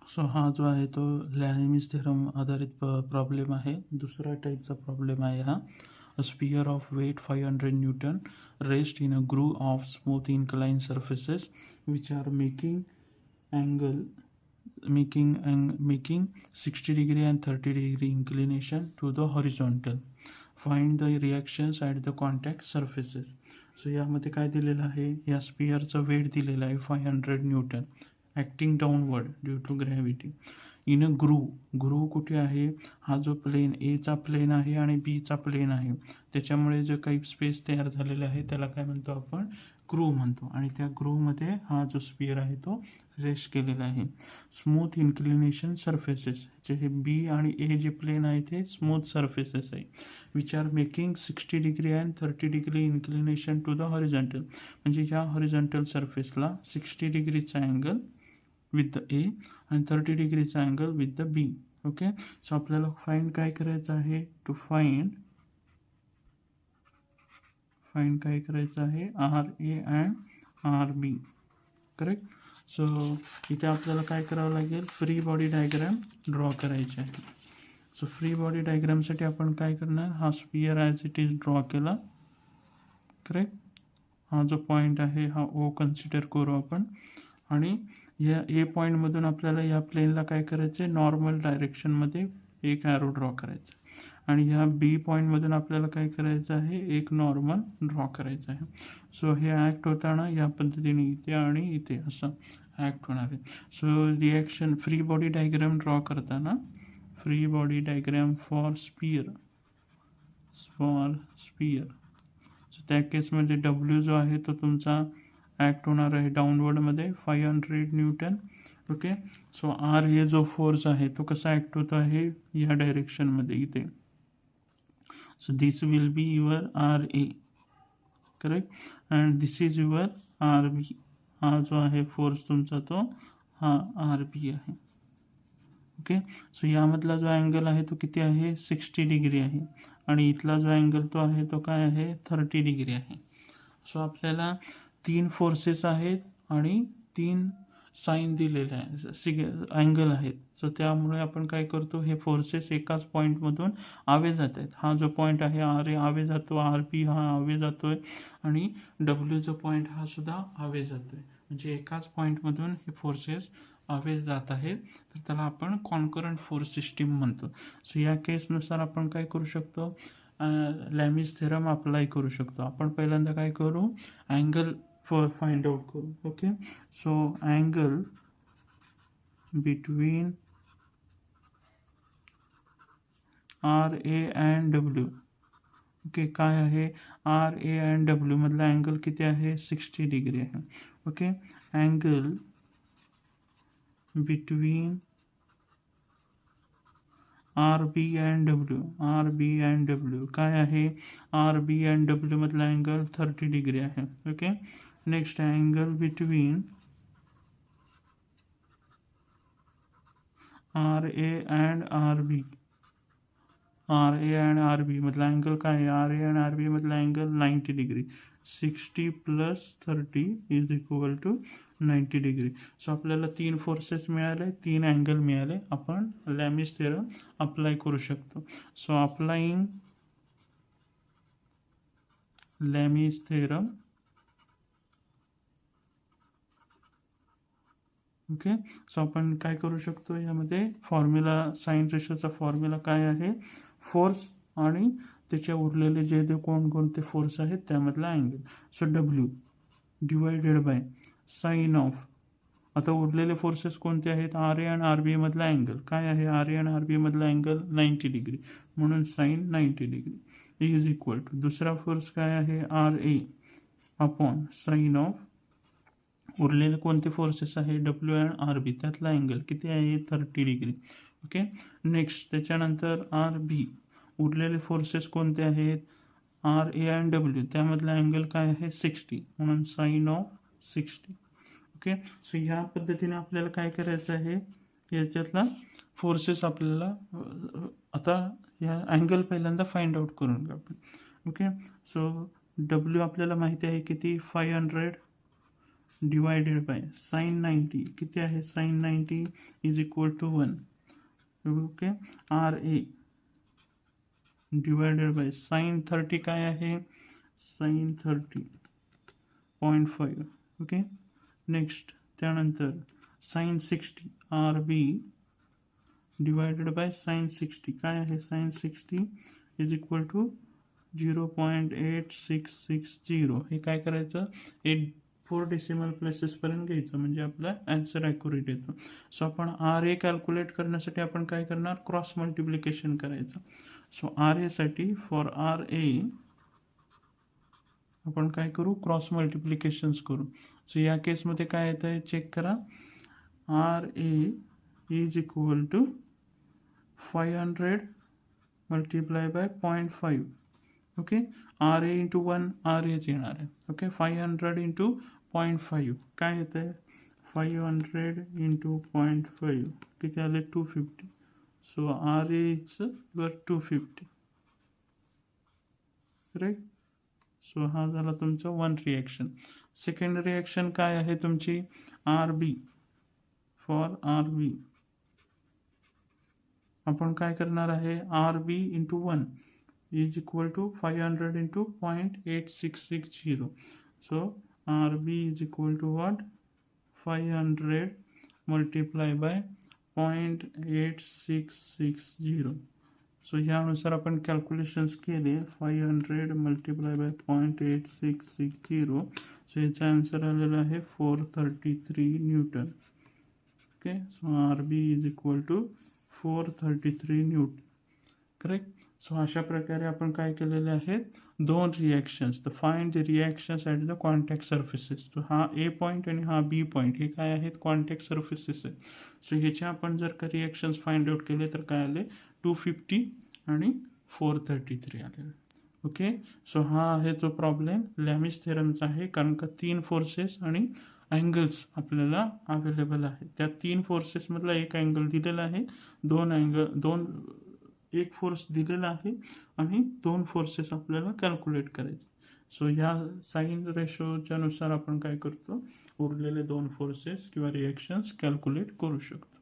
So हा जो आहे तो लॅनिमीज थेरम आधारित प्रॉब्लेम आहे. दुसरा टाईपचा प्रॉब्लेम आहे हा. A sphere of weight 500 newton rest in a groove of smooth incline surfaces which are angle making 60 degree and 30 degree inclination to the horizontal. Find the reactions at the contact surfaces. So यामध्ये काय दिलेलं आहे, या स्पियरचा weight दिलेला आहे 500 newton acting downward due to gravity in a groove कुठे आहे, हा जो प्लेन एचा प्लेन आहे आणि बीचा प्लेन आहे, त्याच्यामुळे जो काही स्पेस तयार झालेला आहे त्याला काय म्हणतो आपण, ग्रूव्ह म्हणतो. आणि त्या ग्रूव्हमध्ये हा जो स्पियर आहे तो रेस्ट केलेला आहे. स्मूथ इन्क्लिनेशन सर्फेसेस, जे हे बी आणि ए जे प्लेन आहे ते स्मूथ सर्फेसेस आहे, which are making 60 degree and 30 degree inclination to the horizontal. म्हणजे या हॉरिझॉन्टल सर्फेसला 60 डिग्रीचा अँगल विथ द ए आणि 30 डिग्रीचा angle with the B. Okay, so आपल्याला फाइंड काय करायचं आहे, टू फाइंड काय करायचं आहे, R A and R B. Correct. So इथे आपल्याला काय करावं लागेल, फ्री बॉडी डायग्राम ड्रॉ करायची आहे. सो फ्री बॉडी डायग्रामसाठी आपण काय करणार, हा sphere as it is draw केला. करेक्ट. हा जो पॉईंट आहे हा ओ कन्सिडर करू आपण. आणि या ए पॉईंटमधून आपल्याला या प्लेनला काय करायचं आहे, नॉर्मल डायरेक्शनमध्ये एक ॲरो ड्रॉ करायचा. आणि ह्या बी पॉईंटमधून आपल्याला काय करायचं आहे, एक नॉर्मल ड्रॉ करायचं आहे. सो हे ॲक्ट होताना या पद्धतीने इथे आणि इथे असं ॲक्ट होणार आहे. So reaction free body diagram draw करताना, free body diagram for sphere, so त्या केसमध्ये डब्ल्यू जो आहे तो तुमचा ॲक्ट होणार आहे डाऊनवर्डमध्ये 500 न्यूटन. ओके, सो आर हे जो फोर्स आहे तो कसा ॲक्ट होतो आहे, या डायरेक्शनमध्ये इथे. So this will be your R A. Correct. And this is your R B. हा जो आहे फोर्स तुमचा तो हा आर बी आहे. ओके, सो यामधला जो अँगल आहे तो किती आहे, 60 डिग्री आहे. आणि इथला जो अँगल तो आहे तो काय आहे, 30 डिग्री आहे. सो आपल्याला 3 फोर्सेस आहेत आणि 3 साईन दिलेले आहे, अँगल आहेत. सो त्यामुळे आपण काय करतो, हे फोर्सेस एकाच पॉईंटमधून आवे जात आहेत. हा जो पॉईंट आहे आर ए आवे जातो, आर पी हा आवे जातोय आणि डब्ल्यू जो पॉईंट हा सुद्धा आवे जातोय. म्हणजे एकाच पॉईंटमधून हे फोर्सेस आवे जात आहेत, तर त्याला आपण कॉन्करंट फोर्स सिस्टीम म्हणतो. सो या केसनुसार आपण काय करू शकतो, लॅमिज थेरम अप्लाय करू शकतो. आपण पहिल्यांदा काय करू, अँगल फाइंड आउट करू. Okay, so angle between R A and W. Okay, काय आहे, आर ए अँड डब्ल्यू मधला अँगल किती आहे, 60 डिग्री आहे. Okay, angle between R B and W काय आहे, आर बी अँड डब्ल्यू मधला अँगल 30 डिग्री आहे. Okay, next angle between R A and R B मधला अँगल काय आहे, R A and R B मधला angle 90 degree. 60 + 30 is equal to 90 degree. So आपल्याला 3 forces मिळाले, 3 अँगल मिळाले. आपण लॅमिज थेरम अप्लाय करू शकतो. So applying Lami's theorem. Okay, so आपण काय करू शकतो, यामध्ये फॉर्म्युला, साइन रेशोचा फॉर्म्युला काय आहे, फोर्स आणि त्याच्या उरलेले जे कोणकोणते फोर्स आहेत त्यामधला angle. So W divided by sine of, आता उरलेले फोर्सेस कोणते आहेत, आर ए आणि आर बी मधला अँगल काय आहे, आर ए आणि आर बी मधला अँगल 90 डिग्री, म्हणून sine 90 degree is equal to दुसरा फोर्स काय आहे, R A upon sine of उरलेले कोणते फोर्सेस आहे, डब्ल्यू अँड आर बी, त्यातला अँगल किती आहे, 30 डिग्री. ओके, नेक्स्ट त्याच्यानंतर आर बी, उरलेले फोर्सेस कोणते आहेत, आर ए अँड डब्ल्यू, त्यामधला अँगल काय आहे, 60, म्हणून साइन ऑफ 60. ओके, सो ह्या पद्धतीने आपल्याला काय करायचं आहे, याच्यातला फोर्सेस आपल्याला आता या अँगल पहिल्यांदा फाइंड आउट करून घेऊ आपण. ओके, सो डब्ल्यू आपल्याला माहिती आहे किती, 500 डिवायडेड बाय साईन 90 किती आहे, sine 90 is equal to 1. Okay, R A divided by sine 30 काय आहे, साईन 30.5. ओके, नेक्स्ट त्यानंतर sine 60 R B divided by sine 60 काय आहे, साईन 60 इज इक्वल टू 0.8660. हे काय करायचं, 4 डेसिमल प्लेसेसपर्यंत घ्यायचं म्हणजे आपला ॲन्सर ॲक्युरेट येतो. सो आपण आर ए कॅल्क्युलेट करण्यासाठी आपण काय करणार, क्रॉस मल्टिप्लिकेशन करायचं. So R एसाठी for R A आपण काय करू, क्रॉस मल्टिप्लिकेशन्स करू. सो या केसमध्ये काय येतं आहे चेक करा, R A is equal to 500 multiply by 0.5. Okay, R A into 1 R H येणार आहे. ओके, 500 इंटू 0.5 काय येतं आहे, 500 इंटू 0.5 किती आले, 250. So R A is your 250. Right. So हा झाला तुमचं 1 रिॲक्शन. सेकंड रिॲक्शन काय आहे तुमची, R B. For R B आपण काय करणार आहे, R B into 1 is equal to 500 into 0.8660. So R B is equal to what, 500 multiply by 0.8660. So ह्यानुसार आपण कॅल्क्युलेशन्स केले, 500 मल्टिप्लाय बाय 0.8660. सो याचा आन्सर आलेला आहे 433 newton. Okay, so R B is equal to 433 newton. Correct. So अशा प्रकारे आपण काय केलेले आहेत, 2 रिॲक्शन्स. तर find the reactions at the contact surfaces. तो हा ए पॉईंट आणि हा बी पॉईंट हे काय आहेत, कॉन्टॅक्ट सर्फेसेस आहेत. सो ह्याचे आपण जर का रिॲक्शन्स फाइंड आउट केले तर काय आले, 250 आणि 433 आले. ओके, सो हा आहे जो प्रॉब्लेम लॅमिस थेरमचा आहे, कारण का 3 फोर्सेस आणि अँगल्स आपल्याला अवेलेबल आहे. त्या 3 फोर्सेसमधला एक अँगल दिलेला आहे, 1 फोर्स दिलेला आहे आणि 2 फोर्सेस आपल्याला कॅल्क्युलेट करायचे. सो ह्या साईन रेशोच्या नुसार आपण काय करतो, उरलेले 2 फोर्सेस किंवा रिॲक्शन्स कॅल्क्युलेट करू शकतो.